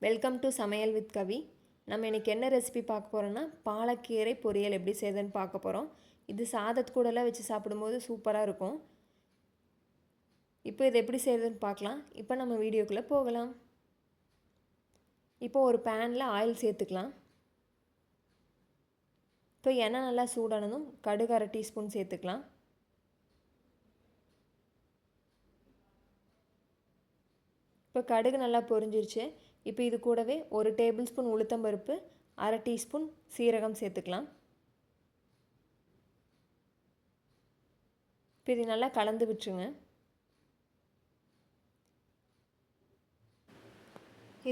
Welcome to சமையல் with கவி. நம்ம இன்றைக்கி என்ன ரெசிபி பார்க்க போகிறோன்னா பாலக்கீரை பொரியல் எப்படி செய்யுதுன்னு பார்க்க போகிறோம். இது சாதத்து கூடலாம் வச்சு சாப்பிடும்போது சூப்பராக இருக்கும். இப்போ இது எப்படி செய்யுதுன்னு பார்க்கலாம். இப்போ நம்ம வீடியோக்குள்ளே போகலாம். இப்போ ஒரு பேனில் ஆயில் சேர்த்துக்கலாம். இப்போ எண்ணெய் நல்லா சூடானதும் கடுகு 1/2 டீஸ்பூன் சேர்த்துக்கலாம். இப்போ கடுகு நல்லா பொரிஞ்சிருச்சு. இப்போ இது கூடவே 1 டேபிள் ஸ்பூன் உளுத்தம்பருப்பு, 1/2 டீஸ்பூன் சீரகம் சேர்த்துக்கலாம். இப்போ இது நல்லா கலந்து விட்டுருங்க.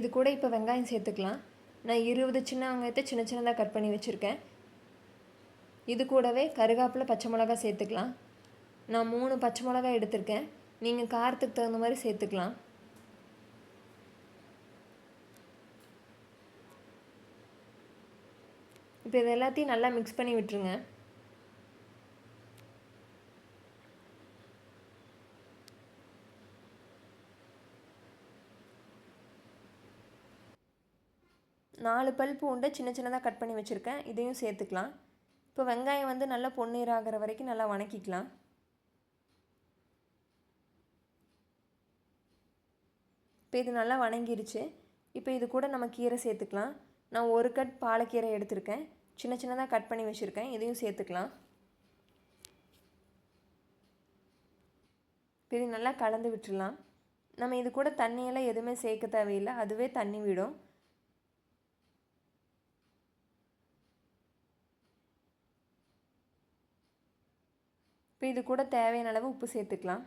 இது கூட இப்போ வெங்காயம் சேர்த்துக்கலாம். நான் 20 சின்ன வெங்காயத்தை சின்ன சின்னதாக கட் பண்ணி வச்சுருக்கேன். இது கூடவே கருவேப்பிலை, பச்சை மிளகாய் சேர்த்துக்கலாம். நான் 3 பச்சை மிளகாய் எடுத்திருக்கேன். நீங்கள் காரத்துக்கு தகுந்த மாதிரி சேர்த்துக்கலாம். இப்போ இது எல்லாத்தையும் நல்லா மிக்ஸ் பண்ணி விட்டுருங்க. நாலு பல் பூண்டை சின்ன சின்னதாக கட் பண்ணி வச்சுருக்கேன். இதையும் சேர்த்துக்கலாம். இப்போ வெங்காயம் வந்து நல்லா பொன்னிறாகிற வரைக்கும் நல்லா வணக்கிக்கலாம். இப்போ இது நல்லா வணங்கிருச்சு. இப்போ இது கூட நம்ம கீரை சேர்த்துக்கலாம். நான் 1 கட் பாலக்கீரை எடுத்திருக்கேன். சின்ன சின்னதாக கட் பண்ணி வச்சுருக்கேன். இதையும் சேர்த்துக்கலாம். இப்போ இது நல்லா கலந்து விட்டுடலாம். நம்ம இது கூட தண்ணியெல்லாம் எதுவுமே சேர்க்க தேவையில்லை, அதுவே தண்ணி விடும். இப்போ இது கூட தேவையான அளவு உப்பு சேர்த்துக்கலாம்.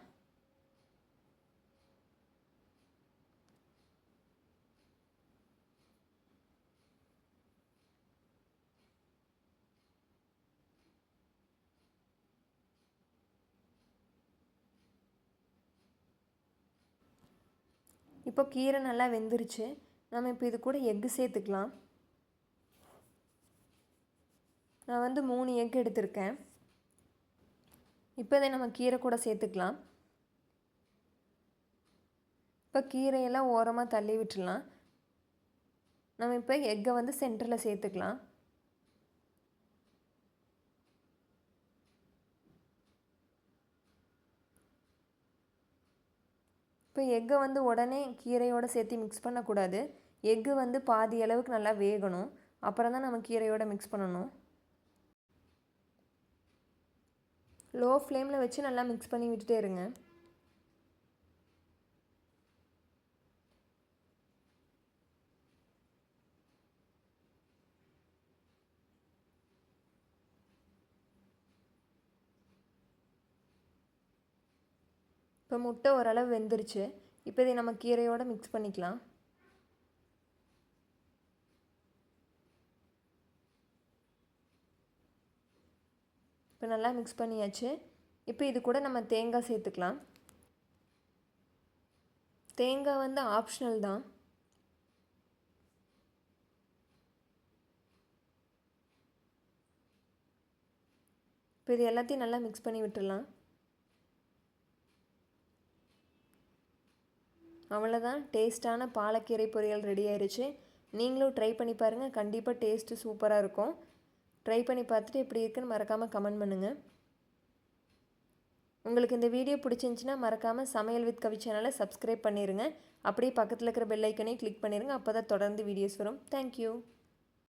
இப்போ கீரை நல்லா வெந்துருச்சு. நம்ம இப்போ இது கூட எக்கு சேர்த்துக்கலாம். நான் வந்து 3 எக் எடுத்திருக்கேன். இப்போ இதை நம்ம கீரை கூட சேர்த்துக்கலாம். இப்போ கீரையெல்லாம் ஓரமாக தள்ளி விட்டுடலாம். நம்ம இப்போ எக்கை வந்து சென்டரில் சேர்த்துக்கலாம். இப்போ எக்கை வந்து உடனே கீரையோடு சேர்த்து மிக்ஸ் பண்ணக்கூடாது. எக்கு வந்து பாதி அளவுக்கு நல்லா வேகணும். அப்புறம் தான் நம்ம கீரையோடு மிக்ஸ் பண்ணணும். லோ ஃப்ளேமில் வச்சு நல்லா மிக்ஸ் பண்ணி விட்டுட்டே இருங்க. இப்போ முட்டை ஓரளவு வெந்துருச்சு. இப்போ இதை நம்ம கீரையோடு மிக்ஸ் பண்ணிக்கலாம். இப்போ நல்லா மிக்ஸ் பண்ணியாச்சு. இப்போ இது கூட நம்ம தேங்காய் சேர்த்துக்கலாம். தேங்காய் வந்து ஆப்ஷனல் தான். இப்போ இது எல்லாத்தையும் நல்லா மிக்ஸ் பண்ணி விட்டுடலாம். அவ்வளோதான், டேஸ்ட்டான பாலக்கீரை பொரியல் ரெடி ஆயிடுச்சு. நீங்களும் ட்ரை பண்ணி பாருங்கள். கண்டிப்பாக டேஸ்ட்டு சூப்பராக இருக்கும். ட்ரை பண்ணி பார்த்துட்டு எப்படி இருக்குன்னு மறக்காமல் கமெண்ட் பண்ணுங்கள். உங்களுக்கு இந்த வீடியோ பிடிச்சிருந்துச்சின்னா மறக்காமல் சமையல் வித் கவி சேனலை சப்ஸ்கிரைப் பண்ணிடுங்க. அப்படியே பக்கத்தில் இருக்கிற பெல் ஐக்கனையும் கிளிக் பண்ணிடுங்க. அப்போ தான் தொடர்ந்து வீடியோஸ் வரும். தேங்க்யூ.